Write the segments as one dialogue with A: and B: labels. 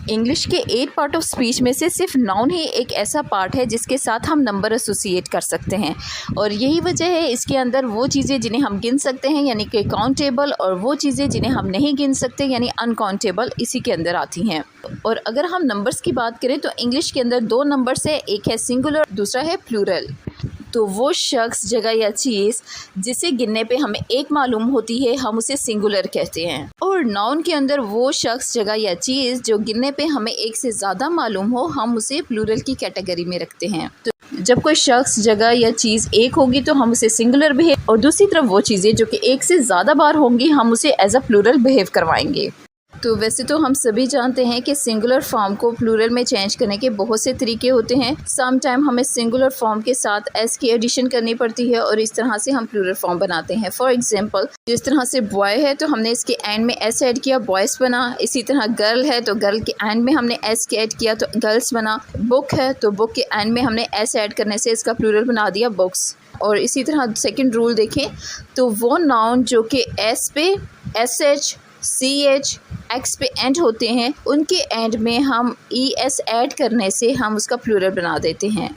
A: English के 8 part of speech में से सिर्फ नाउन ही एक ऐसा पार्ट है जिसके साथ हम नंबर एसोसिएट कर सकते हैं, और यही वजह है इसके अंदर वो चीज़ें जिन्हें हम गिन सकते हैं यानी कि काउंटेबल, और वो चीज़ें जिन्हें हम नहीं गिन सकते यानी अनकाउंटेबल इसी के अंदर आती हैं। और अगर हम नंबर्स की बात करें तो इंग्लिश के अंदर 2 नंबर्स है, एक है सिंगुलर, दूसरा है प्लूरल। तो वो शख्स, जगह या चीज़ जिसे गिनने पे हमें एक मालूम होती है हम उसे सिंगुलर कहते हैं, और नाउन के अंदर वो शख्स, जगह या चीज़ जो गिनने पे हमें एक से ज़्यादा मालूम हो हम उसे प्लूरल की कैटेगरी में रखते हैं। तो जब कोई शख्स, जगह या चीज़ एक होगी तो हम उसे सिंगुलर बिहेव, और दूसरी तरफ वो चीज़ें जो कि एक से ज़्यादा बार होंगी हम उसे एज अ प्लूरल बिहेव करवाएंगे। तो वैसे तो हम सभी जानते हैं कि सिंगुलर फॉर्म को प्लूरल में चेंज करने के बहुत से तरीके होते हैं। सम टाइम हमें सिंगुलर फॉर्म के साथ एस की एडिशन करनी पड़ती है और इस तरह से हम प्लूरल फॉर्म बनाते हैं। फॉर एग्जांपल, जिस तरह से बॉय है तो हमने इसके एंड में एस ऐड किया, बॉयज़ बना। इसी तरह गर्ल है तो गर्ल के एंड में हमने एस के ऐड किया तो गर्ल्स बना। बुक है तो बुक के एंड में हमने एस ऐड करने से इसका प्लूरल बना दिया, बुक्स। और इसी तरह सेकेंड रूल देखें तो वो नाउन जो कि एस पे s h, c h, x पे एंड होते हैं उनके एंड में हम ई एस ऐड करने से हम उसका प्लूरल बना देते हैं।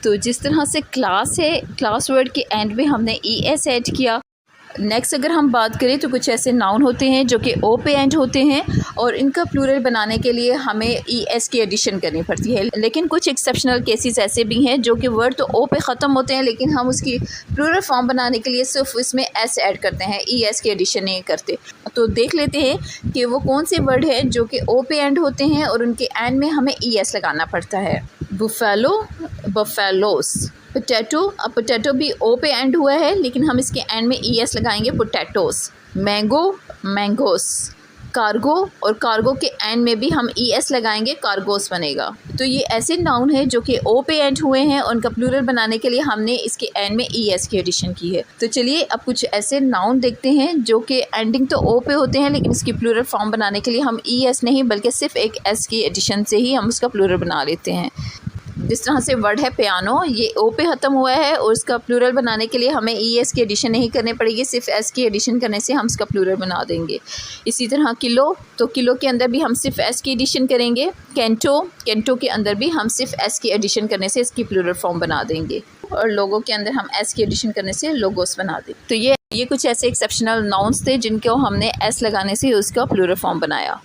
A: तो जिस तरह से क्लास है, क्लास वर्ड के एंड में हमने ई एस ऐड किया। नेक्स्ट अगर हम बात करें तो कुछ ऐसे नाउन होते हैं जो कि ओ पे एंड होते हैं और इनका प्लूरल बनाने के लिए हमें ई एस की एडिशन करनी पड़ती है। लेकिन कुछ एक्सेप्शनल केसेस ऐसे भी हैं जो कि वर्ड तो ओ पे ख़त्म होते हैं लेकिन हम उसकी प्लूरल फॉर्म बनाने के लिए सिर्फ इसमें एस ऐड करते हैं, ई एस की एडिशन नहीं करते। तो देख लेते हैं कि वो कौन से वर्ड हैं जो कि ओ पे एंड होते हैं और उनके एंड में हमें ई एस लगाना पड़ता है। Buffalo, buffaloes. पोटैटो, अब पोटैटो भी ओ पे एंड हुआ है लेकिन हम इसके एंड में ई एस लगाएंगे, पोटैटोस। Mango, mangoes. कार्गो, और कार्गो के एंड में भी हम ई एस लगाएंगे, कार्गोस बनेगा। तो ये ऐसे नाउन है जो कि ओ पे एंड हुए हैं, उनका प्लूरल बनाने के लिए हमने इसके एंड में ई एस की एडिशन की है। तो चलिए अब कुछ ऐसे नाउन देखते हैं जो कि एंडिंग तो ओ पे होते हैं लेकिन इसकी प्लूरल फॉर्म बनाने के लिए हम ई एस नहीं बल्कि सिर्फ एक एस की एडिशन से ही हम उसका प्लूरल बना लेते हैं। जिस तरह से वर्ड है पियानो, ये ओ पे ख़त्म हुआ है और इसका प्लूरल बनाने के लिए हमें ई एस की एडिशन नहीं करनी पड़ेगी, सिर्फ एस की एडिशन करने से हम इसका प्लूरल बना देंगे। इसी तरह किलो, तो किलो के अंदर भी हम सिर्फ एस की एडिशन करेंगे। कैंटो, कैंटो के अंदर भी हम सिर्फ एस की एडिशन करने से इसकी प्लूरल फॉर्म बना देंगे। और लोगो के अंदर हम एस की एडिशन करने से लोगोस बना देंगे। तो ये कुछ ऐसे एक्सेप्शनल नाउन्स थे जिनको हमने एस लगाने से उसका प्लूरल फॉर्म बनाया।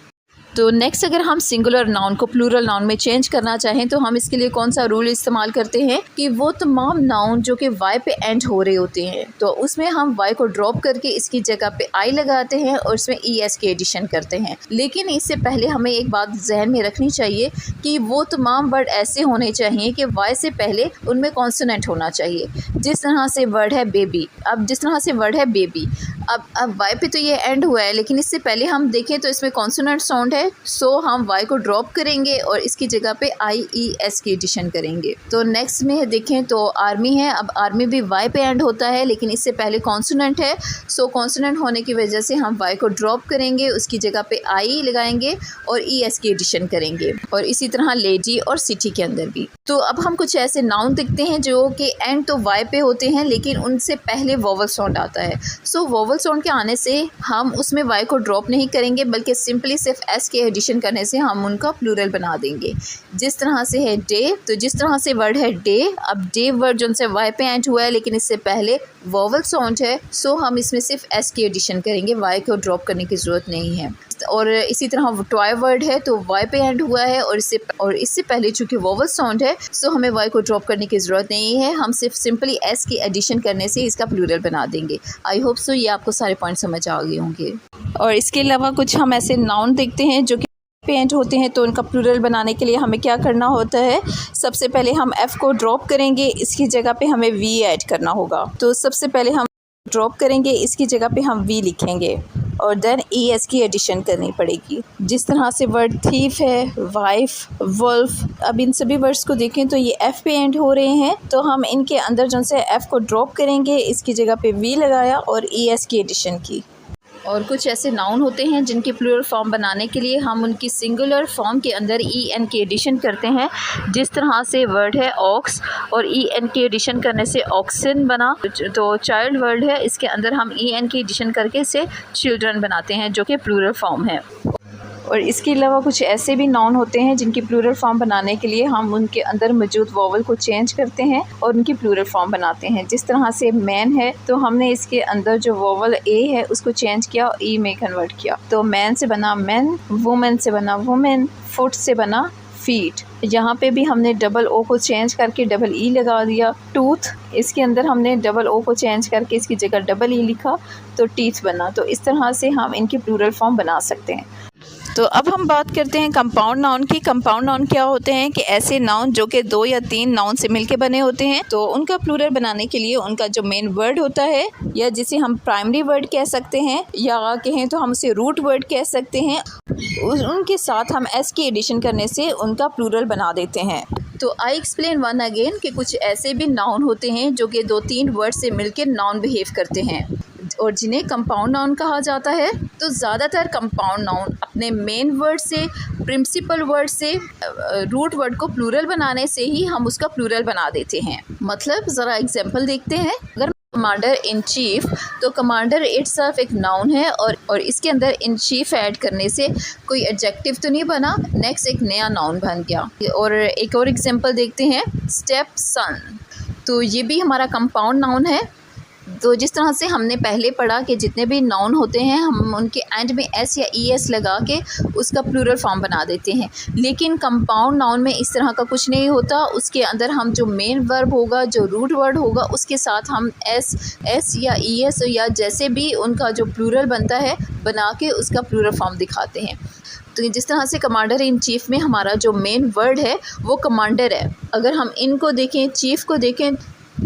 A: तो नेक्स्ट अगर हम सिंगुलर नाउन को प्लूरल नाउन में चेंज करना चाहें तो हम इसके लिए कौन सा रूल इस्तेमाल करते हैं कि वो तमाम नाउन जो कि वाई पे एंड हो रहे होते हैं तो उसमें हम वाई को ड्रॉप करके इसकी जगह पे आई लगाते हैं और इसमें ई एस की एडिशन करते हैं। लेकिन इससे पहले हमें एक बात जहन में रखनी चाहिए कि वो तमाम वर्ड ऐसे होने चाहिए कि वाई से पहले उनमें कॉन्सोनेंट होना चाहिए। जिस तरह से वर्ड है बेबी, अब जिस तरह से वर्ड है बेबी, अब वाई पे तो ये एंड हुआ है लेकिन इससे पहले हम देखें तो इसमें कॉन्सोनेंट साउंड है, सो हम वाई को ड्रॉप करेंगे और इसकी जगह पे आई ई एस की एडिशन करेंगे। तो नेक्स्ट में देखें तो आर्मी है, अब आर्मी भी वाई पे एंड होता है लेकिन इससे पहले कॉन्सोनेंट है, सो कॉन्सोनेंट होने की वजह से हम वाई को ड्रॉप करेंगे, उसकी जगह पे आई लगाएंगे और ई एस की एडिशन करेंगे। और इसी तरह लेडी और सिटी के अंदर भी। तो अब हम कुछ ऐसे नाउन देखते हैं जो कि एंड तो वाई पे होते हैं लेकिन उनसे पहले वोवल साउंड आता है। सो वोवल साउंड के आने से हम उसमें वाई को ड्रॉप नहीं करेंगे बल्कि सिंपली सिर्फ एस के एडिशन करने से हम उनका प्लूरल बना देंगे। जिस तरह से है डे, तो जिस तरह से वर्ड है डे, अब डे वर्ड जो से वाई पे एंड हुआ है लेकिन इससे पहले वोवल साउंड है, सो हम इसमें सिर्फ एस की एडिशन करेंगे, वाई को ड्रॉप करने की ज़रूरत नहीं है। और इसी तरह टॉय वर्ड है तो वाई पे एंड हुआ है और इससे पहले चूँकि वोवल साउंड है सो हमें वाई को ड्रॉप करने की ज़रूरत नहीं है, हम सिर्फ सिंपली एस की एडिशन करने से इसका प्लूरल बना देंगे। आई होप सो ये आपको सारे पॉइंट समझ आ गए होंगे। और इसके अलावा कुछ हम ऐसे नाउन देखते हैं जो कि पे एंड होते हैं तो उनका प्लूरल बनाने के लिए हमें क्या करना होता है, सबसे पहले हम एफ़ को ड्रॉप करेंगे, इसकी जगह पे हमें वी ऐड करना होगा। तो सबसे पहले हम ड्रॉप करेंगे, इसकी जगह पे हम वी लिखेंगे और देन ई एस की एडिशन करनी पड़ेगी। जिस तरह से वर्ड थीफ है, वाइफ, वुल्फ, अब इन सभी वर्ड्स को देखें तो ये एफ़ पे एंड हो रहे हैं तो हम इनके अंदर जो से एफ़ को ड्रॉप करेंगे, इसकी जगह पे वी लगाया और ई एस की एडिशन की। और कुछ ऐसे नाउन होते हैं जिनकी प्लूरल फॉर्म बनाने के लिए हम उनकी सिंगुलर फॉर्म के अंदर ई एन की एडिशन करते हैं। जिस तरह से वर्ड है ऑक्स और ई एन की एडिशन करने से ऑक्सन बना। तो चाइल्ड वर्ड है, इसके अंदर हम ई एन की एडिशन करके इसे चिल्ड्रन बनाते हैं जो कि प्लूरल फॉर्म है। और इसके अलावा कुछ ऐसे भी नाउन होते हैं जिनकी प्लूरल फॉर्म बनाने के लिए हम उनके अंदर मौजूद वोवल को चेंज करते हैं और उनकी प्लूरल फॉर्म बनाते हैं। जिस तरह से मैन है तो हमने इसके अंदर जो वोवल ए है उसको चेंज किया और ई में कन्वर्ट किया। तो मैन से बना मैन, वुमेन से बना वुमेन, फुट से बना फीट। यहाँ पे भी हमने डबल ओ को चेंज करके डबल ई लगा दिया। टूथ, इसके अंदर हमने डबल ओ को चेंज करके इसकी जगह डबल ई लिखा तो टीथ बना। तो इस तरह से हम इनकी प्लूरल फॉर्म बना सकते हैं। तो अब हम बात करते हैं कंपाउंड नाउन की। कंपाउंड नाउन क्या होते हैं कि ऐसे नाउन जो कि 2 या 3 नाउन से मिलके बने होते हैं। तो उनका प्लूरल बनाने के लिए उनका जो मेन वर्ड होता है, या जिसे हम प्राइमरी वर्ड कह सकते हैं, या कहें तो हम उसे रूट वर्ड कह सकते हैं, उनके साथ हम एस की एडिशन करने से उनका प्लूरल बना देते हैं। तो आई एक्सप्लेन वन अगेन कि कुछ ऐसे भी नाउन होते हैं जो कि 2-3 वर्ड से मिलकर नाउन बिहेव करते हैं और जिन्हें कंपाउंड नाउन कहा जाता है। तो ज़्यादातर कंपाउंड नाउन अपने मेन वर्ड से, प्रिंसिपल वर्ड से, रूट वर्ड को प्लूरल बनाने से ही हम उसका प्लूरल बना देते हैं। मतलब ज़रा एग्जांपल देखते हैं। अगर कमांडर इन चीफ, तो कमांडर इटसेल्फ एक नाउन है और इसके अंदर इन चीफ ऐड करने से कोई एडजेक्टिव तो नहीं बना, नेक्स्ट एक नया नाउन बन गया। और एक और एग्जांपल देखते हैं, स्टेप सन। तो ये भी हमारा कंपाउंड नाउन है। तो जिस तरह से हमने पहले पढ़ा कि जितने भी नाउन होते हैं हम उनके एंड में एस या ई एस लगा के उसका प्लूरल फॉर्म बना देते हैं, लेकिन कंपाउंड नाउन में इस तरह का कुछ नहीं होता। उसके अंदर हम जो मेन वर्ब होगा, जो रूट वर्ड होगा, उसके साथ हम एस या ई एस या जैसे भी उनका जो प्लूरल बनता है बना के उसका प्लूरल फॉर्म दिखाते हैं। तो जिस तरह से कमांडर इन चीफ में हमारा जो मेन वर्ड है वो कमांडर है। अगर हम इनको देखें, चीफ को देखें,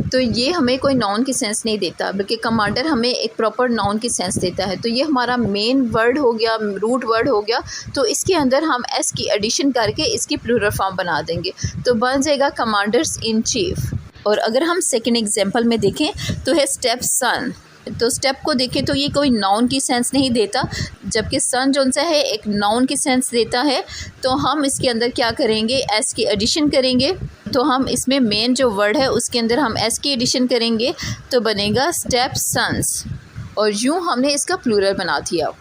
A: तो ये हमें कोई नाउन की सेंस नहीं देता, बल्कि कमांडर हमें एक प्रॉपर नाउन की सेंस देता है। तो ये हमारा मेन वर्ड हो गया, रूट वर्ड हो गया। तो इसके अंदर हम एस की एडिशन करके इसकी प्लूरल फॉर्म बना देंगे, तो बन जाएगा कमांडर्स इन चीफ। और अगर हम सेकेंड एग्जाम्पल में देखें तो है स्टेप सन। तो स्टेप को देखें तो ये कोई नाउन की सेंस नहीं देता, जबकि सन जो सा है एक नाउन की सेंस देता है। तो हम इसके अंदर क्या करेंगे, एस की एडिशन करेंगे। तो हम इसमें मेन जो वर्ड है उसके अंदर हम एस की एडिशन करेंगे तो बनेगा स्टेप सन्स, और यूँ हमने इसका प्लूरल बना दिया।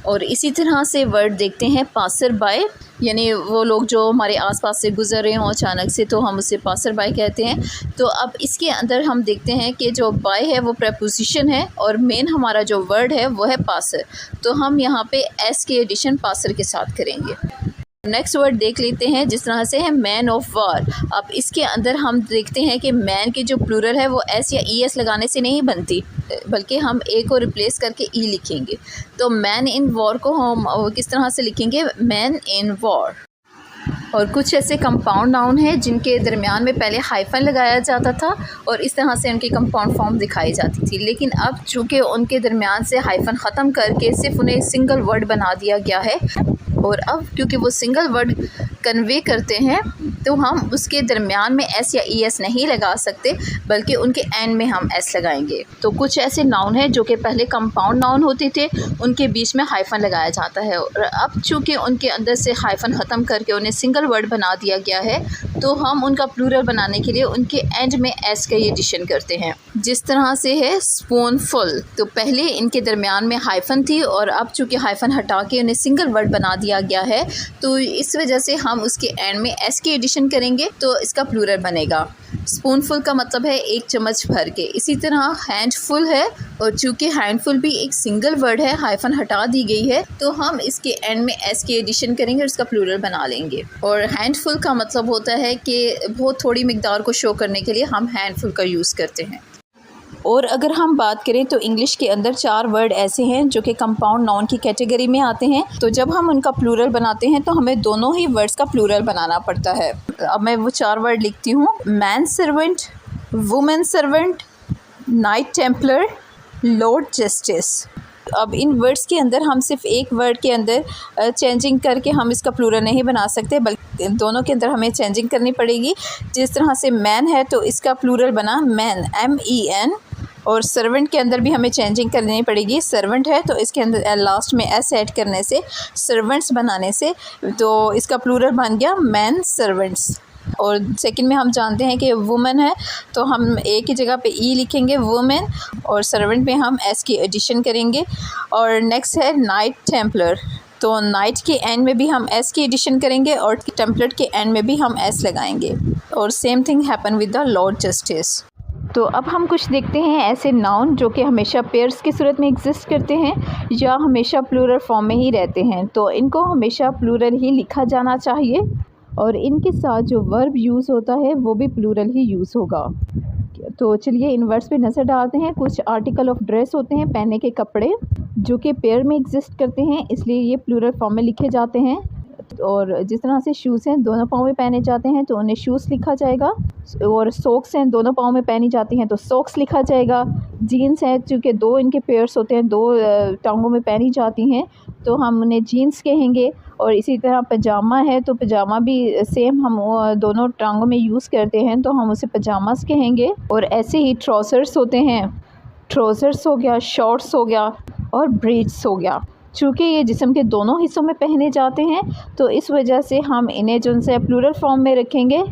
A: और इसी तरह से वर्ड देखते हैं पासर बाय, यानी वो लोग जो हमारे आसपास से गुज़र रहे हों अचानक से, तो हम उसे पासर बाय कहते हैं। तो अब इसके अंदर हम देखते हैं कि जो बाय है वो प्रेपोजिशन है और मेन हमारा जो वर्ड है वो है पासर। तो हम यहाँ पे एस की एडिशन पासर के साथ करेंगे। नेक्स्ट वर्ड देख लेते हैं, जिस तरह से है मैन ऑफ वार। अब इसके अंदर हम देखते हैं कि मैन की जो प्लूरल है वो एस या ई एस लगाने से नहीं बनती, बल्कि हम ए को रिप्लेस करके ई लिखेंगे। तो मैन इन वॉर को हम किस तरह से लिखेंगे, मैन इन वॉर। और कुछ ऐसे कंपाउंड नाउन हैं जिनके दरमियान में पहले हाइफन लगाया जाता था और इस तरह से उनकी कंपाउंड फॉर्म दिखाई जाती थी, लेकिन अब चूँकि उनके दरमियान से हाइफन ख़त्म करके सिर्फ उन्हें सिंगल वर्ड बना दिया गया है, और अब क्योंकि वो सिंगल वर्ड कन्वे करते हैं तो हम उसके दरमियान में एस या ई एस नहीं लगा सकते, बल्कि उनके एंड में हम एस लगाएंगे। तो कुछ ऐसे नाउन हैं जो कि पहले कंपाउंड नाउन होते थे, उनके बीच में हाइफन लगाया जाता है, और अब चूँकि उनके अंदर से हाइफन ख़त्म करके उन्हें सिंगल वर्ड बना दिया गया है, तो हम उनका प्लूरल बनाने के लिए उनके एंड में एस का एडिशन करते हैं। जिस तरह से है स्पूनफुल, तो पहले इनके दरमियान में हाइफन थी और अब चूँकि हाइफन हटा के उन्हें सिंगल वर्ड बना दिया गया है, तो इस वजह से हम उसके एंड में एस की एडिशन करेंगे तो इसका प्लूरल बनेगा। स्पूनफुल का मतलब है एक चम्मच भर के। इसी तरह हैंडफुल है, और चूँकि हैंडफुल भी एक सिंगल वर्ड है, हाइफन हटा दी गई है, तो हम इसके एंड में एस की एडिशन करेंगे और इसका प्लूरल बना लेंगे। और हैंडफुल का मतलब होता है कि बहुत थोड़ी मिकदार को शो करने के लिए हम हैंडफुल का यूज़ करते हैं। और अगर हम बात करें तो इंग्लिश के अंदर 4 वर्ड ऐसे हैं जो कि कंपाउंड नाउन की कैटेगरी में आते हैं। तो जब हम उनका प्लूरल बनाते हैं तो हमें दोनों ही वर्ड्स का प्लूरल बनाना पड़ता है। अब मैं वो 4 वर्ड लिखती हूँ, man servant, women servant, night Templar, Lord justice. अब इन वर्ड्स के अंदर हम सिर्फ एक वर्ड के अंदर चेंजिंग करके हम इसका प्लूरल नहीं बना सकते, बल्कि दोनों के अंदर हमें चेंजिंग करनी पड़ेगी। जिस तरह से मैन है तो इसका प्लूरल बना मैन, MEN, और सर्वेंट के अंदर भी हमें चेंजिंग करनी पड़ेगी। सर्वेंट है तो इसके अंदर लास्ट में एस ऐड करने से, सर्वेंट्स बनाने से, तो इसका प्लूरल बन गया मैन सर्वेंट्स। और सेकंड में हम जानते हैं कि वुमेन है तो हम ए की जगह पे ई लिखेंगे वुमेन, और सर्वेंट में हम एस की एडिशन करेंगे। और नेक्स्ट है नाइट टेम्पलर, तो नाइट के एंड में भी हम एस की एडिशन करेंगे और टेम्पलेट के एंड में भी हम एस लगाएंगे। और same thing happen with the Lord justice. तो अब हम कुछ देखते हैं ऐसे नाउन जो कि हमेशा पेयर्स की सूरत में एग्जिस्ट करते हैं या हमेशा प्लूरल फॉर्म में ही रहते हैं। तो इनको हमेशा प्लूरल ही लिखा जाना चाहिए और इनके साथ जो वर्ब यूज़ होता है वो भी प्लूरल ही यूज़ होगा। तो चलिए इन वर्ड्स पे नज़र डालते हैं। कुछ आर्टिकल ऑफ ड्रेस होते हैं, पहनने के कपड़े, जो कि पेयर में एग्जिस्ट करते हैं, इसलिए ये प्लूरल फॉर्म में लिखे जाते हैं। और जिस तरह से शूज़ हैं, दोनों पाँव में पहने जाते हैं तो उन्हें शूज़ लिखा जाएगा। और सॉक्स हैं, दोनों पाँव में पहनी जाती हैं तो सॉक्स लिखा जाएगा। जीन्स हैं, चूँकि दो इनके पेयर्स होते हैं, दो टांगों में पहनी जाती हैं तो हम उन्हें जीन्स कहेंगे। और इसी तरह पजामा है तो पजामा भी सेम हम दोनों टांगों में यूज़ करते हैं तो हम उसे पजामास कहेंगे। और ऐसे ही ट्राउज़र्स होते हैं, ट्राउज़र्स हो गया, शॉर्ट्स हो गया और ब्रीड्स हो गया। चूँकि ये जिस्म के दोनों हिस्सों में पहने जाते हैं तो इस वजह से हम इन्हें जो है प्लूरल फॉर्म में रखेंगे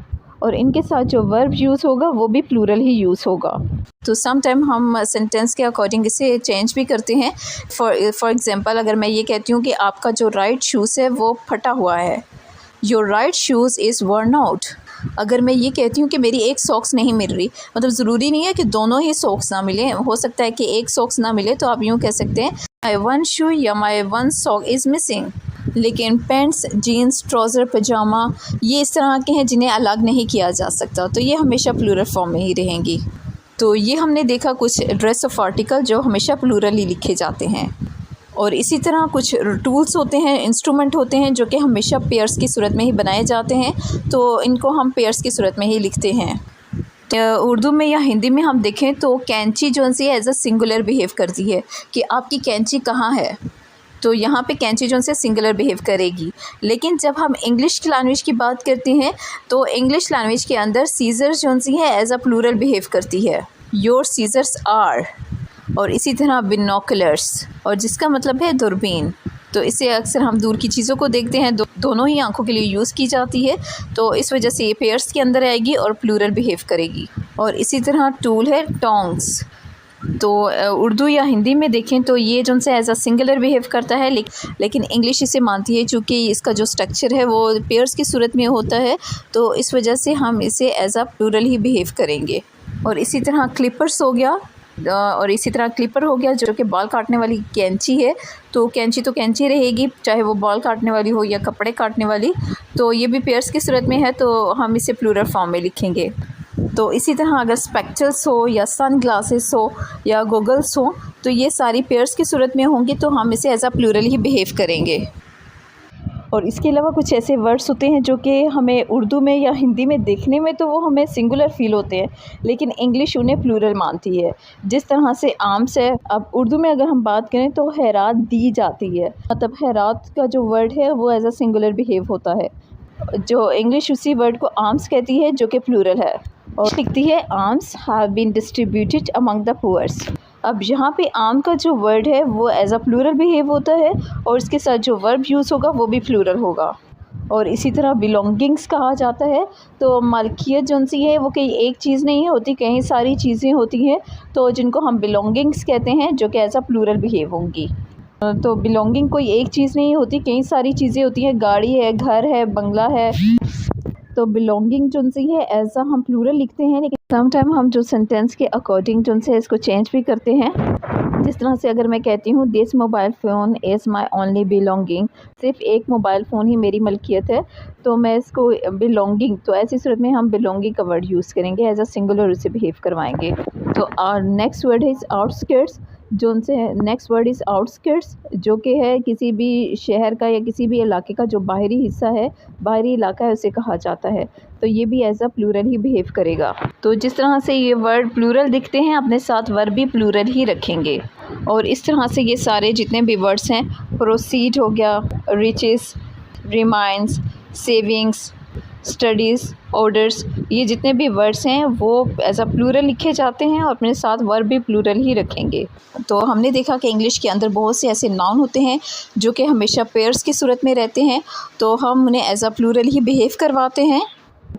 A: और इनके साथ जो वर्ब यूज़ होगा वो भी प्लूरल ही यूज़ होगा। तो सम टाइम हम सेंटेंस के अकॉर्डिंग इसे चेंज भी करते हैं। फॉर एग्ज़ाम्पल अगर मैं ये कहती हूँ कि आपका जो राइट शूज़ है वो फटा हुआ है, your right shoes is worn out. अगर मैं ये कहती हूँ कि मेरी एक सॉक्स नहीं मिल रही, मतलब ज़रूरी नहीं है कि दोनों ही सॉक्स ना मिले, हो सकता है कि एक सॉक्स ना मिले, तो आप यूँ कह सकते हैं माई वन शू या my one sock is missing. लेकिन पैंट्स, जीन्स, ट्राउज़र, पजामा ये इस तरह के हैं जिन्हें अलग नहीं किया जा सकता, तो ये हमेशा प्लूरल फॉर्म में ही रहेंगी। तो ये हमने देखा कुछ ड्रेस ऑफ आर्टिकल जो हमेशा प्लूरल ही लिखे जाते हैं। और इसी तरह कुछ टूल्स होते हैं, इंस्ट्रूमेंट होते हैं जो कि हमेशा पेयर्स की सूरत में ही बनाए जाते हैं, तो इनको हम पेयर्स की सूरत में ही लिखते हैं। उर्दू में या हिंदी में हम देखें तो कैंची जो है एज अ सिंगुलर बिहेव करती है कि आपकी कैंची कहाँ है, तो यहाँ पे कैंची जो से सिंगुलर बिहेव करेगी। लेकिन जब हम इंग्लिश की लैंग्वेज की बात करते हैं तो इंग्लिश लैंग्वेज के अंदर सीजर्स जो है एज अ प्लूरल बिहेव करती है, योर सीजर्स आर। और इसी तरह बिनोकुलर्स, और जिसका मतलब है दूरबीन। तो इसे अक्सर हम दूर की चीज़ों को देखते हैं, दोनों ही आंखों के लिए यूज़ की जाती है, तो इस वजह से ये पेयर्स के अंदर आएगी और प्लूरल बिहेव करेगी। और इसी तरह टूल है टोंग्स, तो उर्दू या हिंदी में देखें तो ये जो से एज अ सिंगुलर बिहेव करता है, लेकिन इंग्लिश इसे मानती है चूँकि इसका जो स्ट्रक्चर है वो पेयर्स की सूरत में होता है, तो इस वजह से हम इसे एज अ प्लूरल ही बिहेव करेंगे। और इसी तरह क्लिपर्स हो गया, और इसी तरह क्लिपर हो गया जो कि बाल काटने वाली कैंची है, तो कैंची रहेगी चाहे वो बाल काटने वाली हो या कपड़े काटने वाली, तो ये भी पेयर्स की सूरत में है तो हम इसे प्लूरल फॉर्म में लिखेंगे। तो इसी तरह अगर स्पेक्टल्स हो या सन ग्लासेस हो या गोगल्स हो तो ये सारी पेयर्स की सूरत में होंगी, तो हम इसे एज अ प्लूरल ही बिहेव करेंगे। और इसके अलावा कुछ ऐसे वर्ड्स होते हैं जो कि हमें उर्दू में या हिंदी में देखने में तो वो हमें सिंगुलर फ़ील होते हैं, लेकिन इंग्लिश उन्हें प्लूरल मानती है। जिस तरह से आर्म्स है, अब उर्दू में अगर हम बात करें तो हैरात दी जाती है, मतलब हैरात का जो वर्ड है वो एज अ सिंगुलर बिहेव होता है, जो इंग्लिश उसी वर्ड को आर्म्स कहती है जो कि प्लूरल है। और लिखती है arms have been distributed among the poors. अब यहाँ पे आर्म का जो वर्ड है वो एज अ प्लूरल बिहेव होता है और इसके साथ जो वर्ब यूज़ होगा वो भी प्लूरल होगा। और इसी तरह बिलोंगिंग्स कहा जाता है, तो मालकियत जो सी है वो कई एक चीज़ नहीं होती, कई सारी चीज़ें होती हैं, तो जिनको हम बिलोंगिंग्स कहते हैं जो कि एज अ प्लूरल बिहेव होंगी। तो बिलोंगिंग कोई एक चीज़ नहीं होती, कई सारी चीज़ें होती हैं, गाड़ी है, घर है, बंगला है, तो बिलोंगिंग जो सी है ऐसा हम प्लूरल लिखते हैं। लेकिन सम टाइम हम जो सेंटेंस के अकॉर्डिंग जो से इसको चेंज भी करते हैं। जिस तरह से अगर मैं कहती हूँ this mobile phone is my only belonging, सिर्फ एक मोबाइल फ़ोन ही मेरी मलकियत है, तो मैं इसको बिलोंगिंग, तो ऐसी सूरत में हम बिलोंगिंग का वर्ड यूज़ करेंगे, एज अ सिंगुलर उसे बिहेव करवाएंगे। तो our next word is outskirts, जो उनसे नेक्स्ट वर्ड इज़ आउटस्कर्ट्स, जो कि है किसी भी शहर का या किसी भी इलाके का जो बाहरी हिस्सा है, बाहरी इलाका है, उसे कहा जाता है, तो ये भी एज अ प्लूरल ही बिहेव करेगा। तो जिस तरह से ये वर्ड प्लूरल दिखते हैं अपने साथ वर्ब भी प्लूरल ही रखेंगे। और इस तरह से ये सारे जितने भी वर्ड्स हैं, प्रोसीड हो गया, riches, reminds, savings, studies, orders, ये जितने भी वर्ड्स हैं वो एज अ प्लूरल लिखे जाते हैं और अपने साथ वर्ब भी प्लूरल ही रखेंगे। तो हमने देखा कि इंग्लिश के अंदर बहुत से ऐसे नाउन होते हैं जो कि हमेशा पेयर्स की सूरत में रहते हैं, तो हम उन्हें एज अ प्लूरल ही बिहेव करवाते हैं।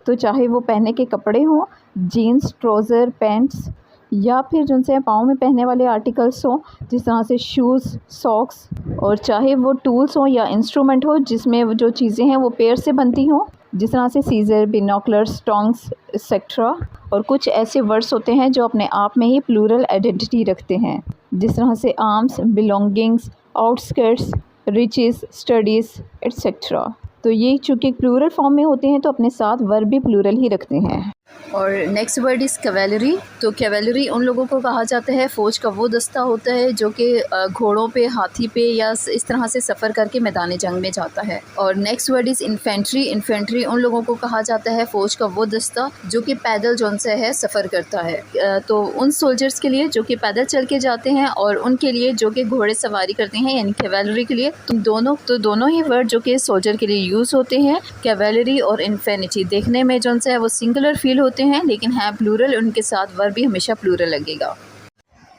A: तो चाहे वो पहनने के कपड़े हों, जीन्स, ट्राउज़र, पैंट्स, या फिर जिनसे पाँव में पहनने वाले आर्टिकल्स हों, जिस तरह से शूज़, सॉक्स, और चाहे वो टूल्स हों या इंस्ट्रूमेंट हो जिसमें वो जो चीज़ें हैं वो पैर से बनती हों, जिस तरह से सीज़र, बिनोकुलर्स, टोंग्स एक्सेट्रा। और कुछ ऐसे वर्ड्स होते हैं जो अपने आप में ही प्लूरल आइडेंटिटी रखते हैं, जिस तरह से arms, belongings, outskirts, riches, studies etcetera. तो ये चूँकि प्लूरल फॉर्म में होते हैं तो अपने साथ वर्ब भी प्लूरल ही रखते हैं। और नेक्स्ट वर्ड इज़ कैवेलरी। तो कैवेलरी उन लोगों को कहा जाता है, फ़ौज का वो दस्ता होता है जो कि घोड़ों पे, हाथी पे या इस तरह से सफ़र करके मैदान जंग में जाता है। और next word is infantry. Infantry उन लोगों को कहा जाता है, फ़ौज का वो दस्ता जो कि पैदल जौन सा है सफ़र करता है। तो उन सोल्जर्स के लिए जो कि पैदल चल के जाते हैं और उनके लिए जो कि घोड़े सवारी करते हैं, यानी कैवेलरी के लिए दोनों ही वर्ड जो कि सोल्जर के लिए यूज़ होते हैं, कैवेलरी और इन्फेंट्री। देखने में जौन सा है वो सिंगुलर फील होते हैं, लेकिन है प्लूरल, उनके साथ वर्ब भी हमेशा प्लूरल लगेगा।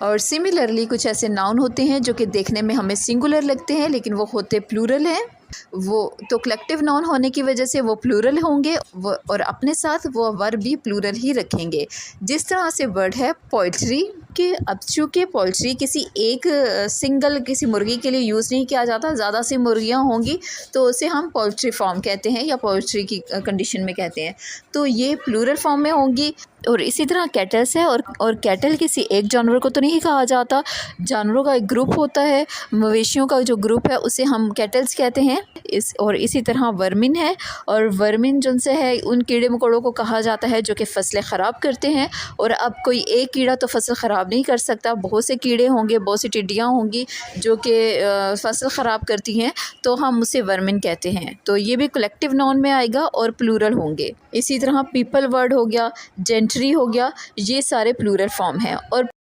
A: और सिमिलरली कुछ ऐसे नाउन होते हैं जो कि देखने में हमें सिंगुलर लगते हैं लेकिन वो होते प्लूरल हैं। वो तो कलेक्टिव नाउन होने की वजह से वो प्लूरल होंगे और अपने साथ वो वर्ब भी प्लूरल ही रखेंगे। जिस तरह से वर्ड है पोइट्री कि अब चूँकि पोल्ट्री किसी एक सिंगल किसी मुर्गी के लिए यूज़ नहीं किया जाता, ज़्यादा सी मुर्गियाँ होंगी तो उसे हम पोल्ट्री फार्म कहते हैं या पोल्ट्री की कंडीशन में कहते हैं, तो ये प्लूरल फॉर्म में होंगी। और इसी तरह कैटल्स है और कैटल किसी एक जानवर को तो नहीं कहा जाता, जानवरों का एक ग्रुप होता है, मवेशियों का जो ग्रुप है उसे हम कैटल्स कहते हैं। इसी तरह वर्मिन है, और वर्मिन जिनसे है उन कीड़े मकोड़ों को कहा जाता है जो कि फसलें ख़राब करते हैं। और अब कोई एक कीड़ा तो फसल ख़राब नहीं कर सकता, बहुत से कीड़े होंगे, बहुत सी टिड्डियाँ होंगी जो कि फसल ख़राब करती हैं, तो हम उसे वर्मिन कहते हैं। तो ये भी कलेक्टिव नाउन में आएगा और प्लूरल होंगे। इसी तरह पीपल वर्ड हो गया, जेंट्री हो गया, ये सारे प्लूरल फॉर्म हैं।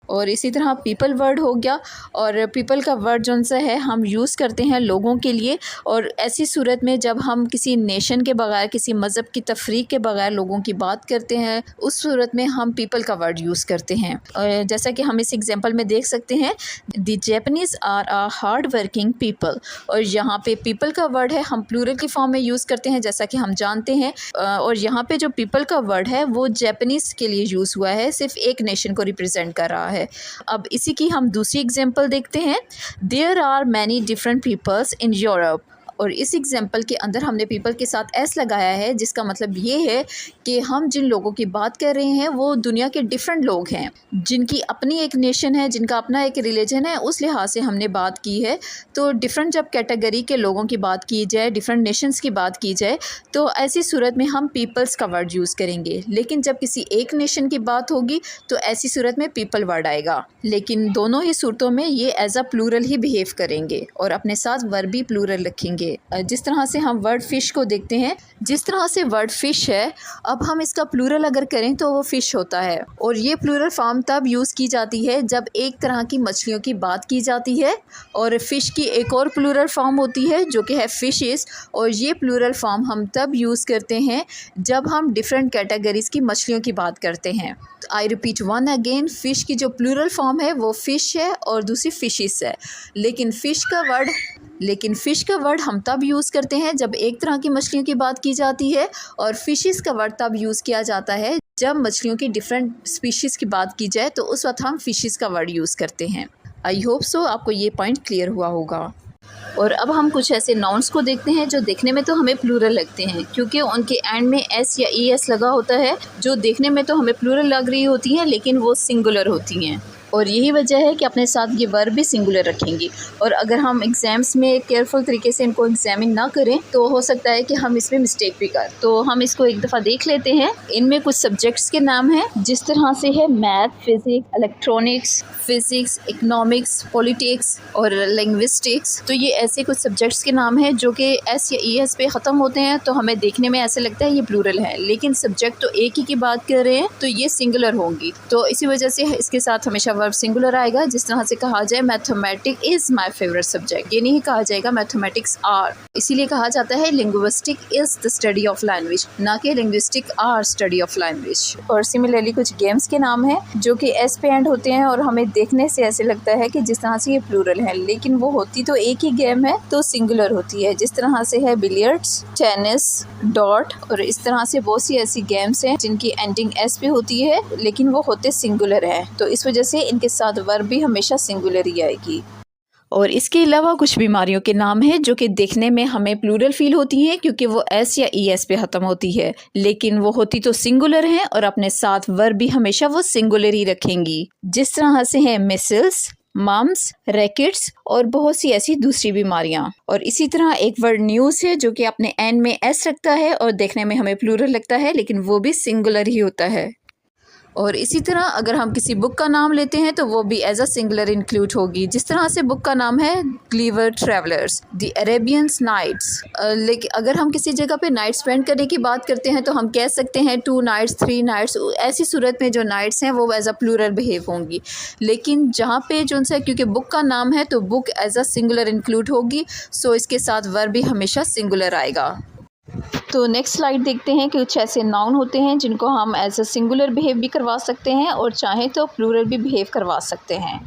A: और इसी तरह पीपल वर्ड हो गया, और पीपल का वर्ड जौन सा है हम यूज़ करते हैं लोगों के लिए, और ऐसी सूरत में जब हम किसी नेशन के बगैर, किसी मज़हब की तफरीक के बगैर लोगों की बात करते हैं, उस सूरत में हम पीपल का वर्ड यूज़ करते हैं। और जैसा कि हम इस एग्जांपल में देख सकते हैं, the Japanese are a hard working people, और यहाँ पे पीपल का वर्ड है हम प्लूरल की फॉर्म में यूज़ करते हैं जैसा कि हम जानते हैं। और यहाँ पे जो पीपल का वर्ड है वो जैपनीज़ के लिए यूज़ हुआ है, सिर्फ एक नेशन को रिप्रेजेंट कर रहा है। अब इसी की हम दूसरी एग्जांपल देखते हैं। There are many different peoples in Europe, और इस एग्जांपल के अंदर हमने पीपल के साथ एस लगाया है, जिसका मतलब ये है कि हम जिन लोगों की बात कर रहे हैं वो दुनिया के डिफरेंट लोग हैं, जिनकी अपनी एक नेशन है, जिनका अपना एक रिलीजन है, उस लिहाज से हमने बात की है। तो डिफरेंट जब कैटेगरी के लोगों की बात की जाए, डिफरेंट नेशंस की बात की जाए, तो ऐसी सूरत में हम पीपल्स का वर्ड यूज़ करेंगे। लेकिन जब किसी एक नेशन की बात होगी तो ऐसी सूरत में पीपल वर्ड आएगा। लेकिन दोनों ही सूरतों में ये एज अ प्लूरल ही बिहेव करेंगे और अपने साथ वर्ब भी प्लूरल रखेंगे। जिस तरह से हम वर्ड फ़िश को देखते हैं, जिस तरह से वर्ड फ़िश है, अब हम इसका प्लूरल अगर करें तो वो फ़िश होता है। और ये प्लूरल फॉर्म तब यूज़ की जाती है जब एक तरह की मछलियों की बात की जाती है, और फ़िश की एक और प्लूरल फॉर्म होती है जो कि है फ़िशेस, और ये प्लूरल फॉर्म हम तब यूज़ करते हैं जब हम डिफरेंट कैटेगरीज़ की मछलियों की बात करते हैं। I repeat one again, fish की जो प्लूरल फॉर्म है वो फ़िश है और दूसरी फ़िशेस है। लेकिन फ़िश का वर्ड हम तब यूज़ करते हैं जब एक तरह की मछलियों की बात की जाती है, और फ़िशेस का वर्ड तब यूज़ किया जाता है जब मछलियों की डिफरेंट स्पीशीज़ की बात की जाए, तो उस वक्त हम फ़िशेस का वर्ड यूज़ करते हैं। आई होप सो आपको ये पॉइंट क्लियर हुआ होगा। और अब हम कुछ ऐसे नाउन्स को देखते हैं जो देखने में तो हमें प्लूरल लगते हैं, क्योंकि उनके एंड में एस या ई एस लगा होता है, जो देखने में तो हमें प्लूरल लग रही होती हैं लेकिन वो सिंगुलर होती हैं। और यही वजह है कि अपने साथ ये वर्ब भी सिंगुलर रखेंगी। और अगर हम एग्ज़ाम्स में केयरफुल तरीके से इनको एग्जामिन ना करें तो हो सकता है कि हम इसमें मिस्टेक भी करें। तो हम इसको एक दफ़ा देख लेते हैं। इनमें कुछ सब्जेक्ट्स के नाम हैं, जिस तरह से है math, physics, electronics, physics, economics, politics और लिंग्विस्टिक्स। तो ये ऐसे कुछ सब्जेक्ट्स के नाम हैं जो कि एस या ई एस पे ख़त्म होते हैं, तो हमें देखने में ऐसे लगता है ये प्लूरल है, लेकिन सब्जेक्ट तो एक ही की बात कर रहे हैं, तो ये सिंगुलर होंगी। तो इसी वजह से इसके साथ हमेशा वर्ब सिंगुलर आएगा। जिस तरह से कहा जाए mathematics is my favourite subject, ये नहीं कहा जाएगा मैथमेटिक्स आर। इसीलिए कहा जाता है linguistic is the study of language, ना कि linguistic are study of language. और सिमिलरली कुछ गेम्स के नाम हैं जो कि एस पे एंड होते हैं और हमें देखने से ऐसे लगता है कि जिस तरह से ये प्लूरल है, लेकिन वो होती तो एक ही गेम है, तो सिंगुलर होती है। जिस तरह से है बिलियर्ड्स, टेनिस, डॉट, और इस तरह से बहुत सी ऐसी गेम्स हैं जिनकी एंडिंग एस पे होती है लेकिन वो होते सिंगुलर हैं, तो इस वजह से इनके साथ वर्ब भी हमेशा सिंगुलर ही आएगी। और इसके अलावा कुछ बीमारियों के नाम हैं जो कि देखने में हमें प्लूरल फील होती हैं क्योंकि वो एस या ई एस पे ख़त्म होती है, लेकिन वो होती तो सिंगुलर हैं और अपने साथ वर्ब भी हमेशा वो सिंगुलर ही रखेंगी। जिस तरह से है मिसल्स, मम्स, रैकेट्स और बहुत सी ऐसी दूसरी बीमारियां। और इसी तरह एक वर्ड न्यूज़ है जो कि अपने एंड में एस रखता है और देखने में हमें प्लूरल लगता है लेकिन वो भी सिंगुलर ही होता है। और इसी तरह अगर हम किसी बुक का नाम लेते हैं तो वो भी एज अ सिंगुलर इंक्लूड होगी। जिस तरह से बुक का नाम है ग्लीवर ट्रैवलर्स, द अरेबियंस नाइट्स। लेकिन अगर हम किसी जगह पे नाइट स्पेंड करने की बात करते हैं तो हम कह सकते हैं 2 नाइट्स, 3 नाइट्स। ऐसी सूरत में जो नाइट्स हैं वो एज अ प्लूरल बिहेव होंगी, लेकिन जहाँ पे जो सा क्योंकि बुक का नाम है तो book as a singular include होगी, सो इसके साथ वर्ब भी हमेशा सिंगुलर आएगा। तो नेक्स्ट स्लाइड देखते हैं कि कुछ ऐसे नाउन होते हैं जिनको हम एज अ सिंगुलर बिहेव भी करवा सकते हैं और चाहें तो प्लूरल भी बिहेव करवा सकते हैं।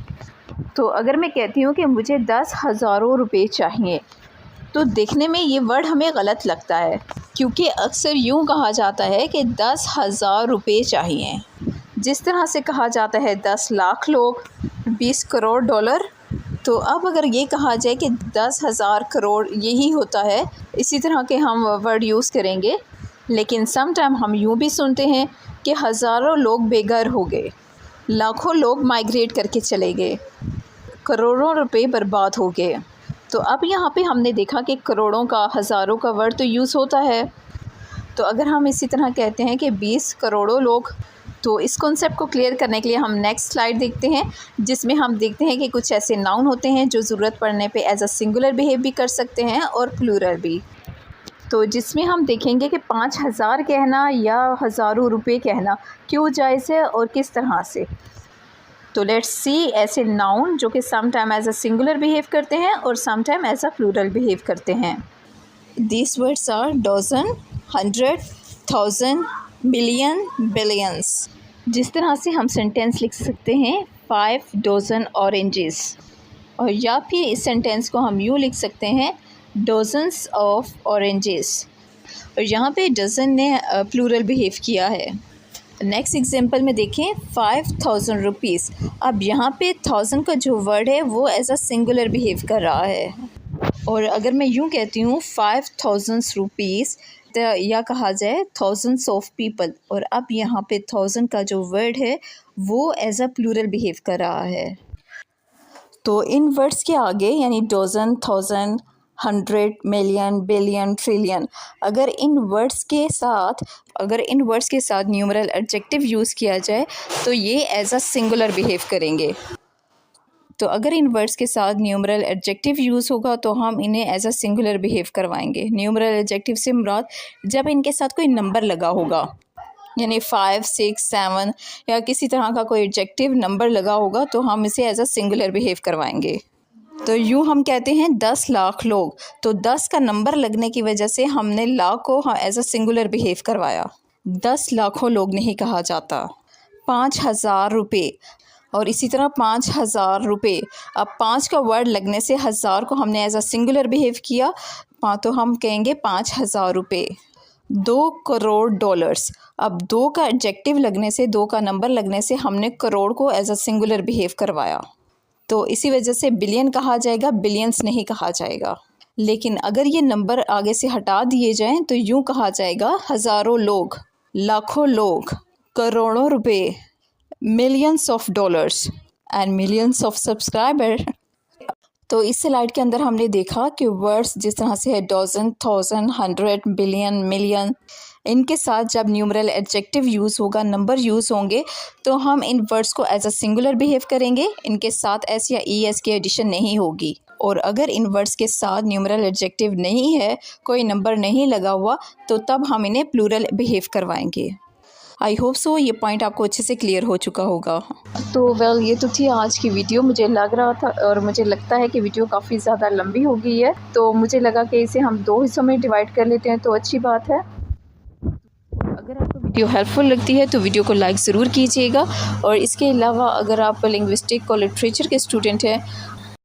A: तो अगर मैं कहती हूँ कि मुझे 10,000 रुपये चाहिए, तो देखने में ये वर्ड हमें गलत लगता है क्योंकि अक्सर यूँ कहा जाता है कि 10,000 रुपये चाहिए। जिस तरह से कहा जाता है 10 लाख लोग, 20 करोड़ डॉलर। तो अब अगर ये कहा जाए कि 10,000 करोड़ यही होता है, इसी तरह के हम वर्ड यूज़ करेंगे। लेकिन सम टाइम हम यूँ भी सुनते हैं कि हज़ारों लोग बेघर हो गए, लाखों लोग माइग्रेट करके चले गए, करोड़ों रुपए बर्बाद हो गए। तो अब यहाँ पे हमने देखा कि करोड़ों का, हज़ारों का वर्ड तो यूज़ होता है। तो अगर हम इसी तरह कहते हैं कि 20 करोड़ों लोग, तो इस कॉन्सेप्ट को क्लियर करने के लिए हम नेक्स्ट स्लाइड देखते हैं जिसमें हम देखते हैं कि कुछ ऐसे नाउन होते हैं जो ज़रूरत पड़ने पे एज अ सिंगुलर बिहेव भी कर सकते हैं और प्लूरल भी। तो जिसमें हम देखेंगे कि 5,000 कहना या हज़ारों रुपए कहना क्यों जायज़ है और किस तरह से। तो लेट्स सी ऐसे नाउन जो कि some time as a singular behave करते हैं और some time as a plural behave करते हैं। These words are dozen, 100, 1000, million, billions. जिस तरह से हम सेंटेंस लिख सकते हैं 5 डज़न ऑरेंजेस, और या फिर इस सेंटेंस को हम यूँ लिख सकते हैं डज़न्स ऑफ ऑरेंजेस, और यहाँ पे डज़न ने प्लूरल बिहेव किया है। नेक्स्ट एग्जांपल में देखें 5,000 रुपीज़। अब यहाँ पे 1000 का जो वर्ड है वो एज अ सिंगुलर बिहेव कर रहा है। और अगर मैं यूँ कहती हूँ 5,000 रुपीज़, तो या कहा जाए थाउजेंड्स ऑफ पीपल, और अब यहाँ पे 1000 का जो वर्ड है वो एज अ प्लूरल बिहेव कर रहा है। तो इन वर्ड्स के आगे यानी डज़न, 1000, 100, मिलियन, बिलियन, ट्रिलियन, अगर इन वर्ड्स के साथ न्यूमरल एडजेक्टिव यूज़ किया जाए तो ये एज अ सिंगुलर बिहेव करेंगे। तो अगर इन वर्ड्स के साथ न्यूमरल एडजेक्टिव यूज़ होगा तो हम इन्हें एज अ सिंगुलर बिहेव करवाएंगे। न्यूमरल एडजेक्टिव से मुराद जब इनके साथ कोई नंबर लगा होगा, यानी 5, 6, 7 या किसी तरह का कोई एडजेक्टिव नंबर लगा होगा तो हम इसे एज अ सिंगुलर बिहेव करवाएंगे। तो यूँ हम कहते हैं 10 लाख लोग, तो 10 का नंबर लगने की वजह से हमने लाख को एज अ सिंगुलर बिहेव करवाया, 10 लाखों लोग नहीं कहा जाता। 5,000 रुपये, और इसी तरह 5,000 रुपये। अब 5 का वर्ड लगने से 1000 को हमने एज अ सिंगुलर बिहेव किया, तो हम कहेंगे 5,000 रुपये। 2 करोड़ डॉलर्स, अब 2 का एडजेक्टिव लगने से, 2 का नंबर लगने से हमने करोड़ को एज अ सिंगुलर बिहेव करवाया, तो इसी वजह से बिलियन कहा जाएगा, बिलियंस नहीं कहा जाएगा। लेकिन अगर ये नंबर आगे से हटा दिए जाएं तो यूँ कहा जाएगा हज़ारों लोग, लाखों लोग, करोड़ों रुपए, millions of dollars and millions of subscriber. तो इस स्लाइड के अंदर हमने देखा कि वर्ड्स जिस तरह से है डज़न, 1000, 100, बिलियन, मिलियन, इनके साथ जब न्यूमरल एडजेक्टिव यूज़ होगा, नंबर यूज़ होंगे, तो हम इन वर्ड्स को एज अ सिंगुलर बिहेव करेंगे। इनके साथ एस या ई एस की एडिशन नहीं होगी। और अगर इन वर्ड्स के साथ न्यूमरल एडजेक्टिव नहीं है, कोई नंबर नहीं लगा हुआ, तो तब हम इन्हें प्लूरल बिहेव करवाएंगे। आई होप सो ये पॉइंट आपको अच्छे से क्लियर हो चुका होगा। तो वेल ये तो थी आज की वीडियो। मुझे लग रहा था और मुझे लगता है कि वीडियो काफ़ी ज़्यादा लंबी हो गई है, तो मुझे लगा कि इसे हम 2 हिस्सों में डिवाइड कर लेते हैं तो अच्छी बात है। अगर आपको वीडियो हेल्पफुल लगती है तो वीडियो को लाइक ज़रूर कीजिएगा, और इसके अलावा अगर आप लिंग्विस्टिक और लिटरेचर के स्टूडेंट हैं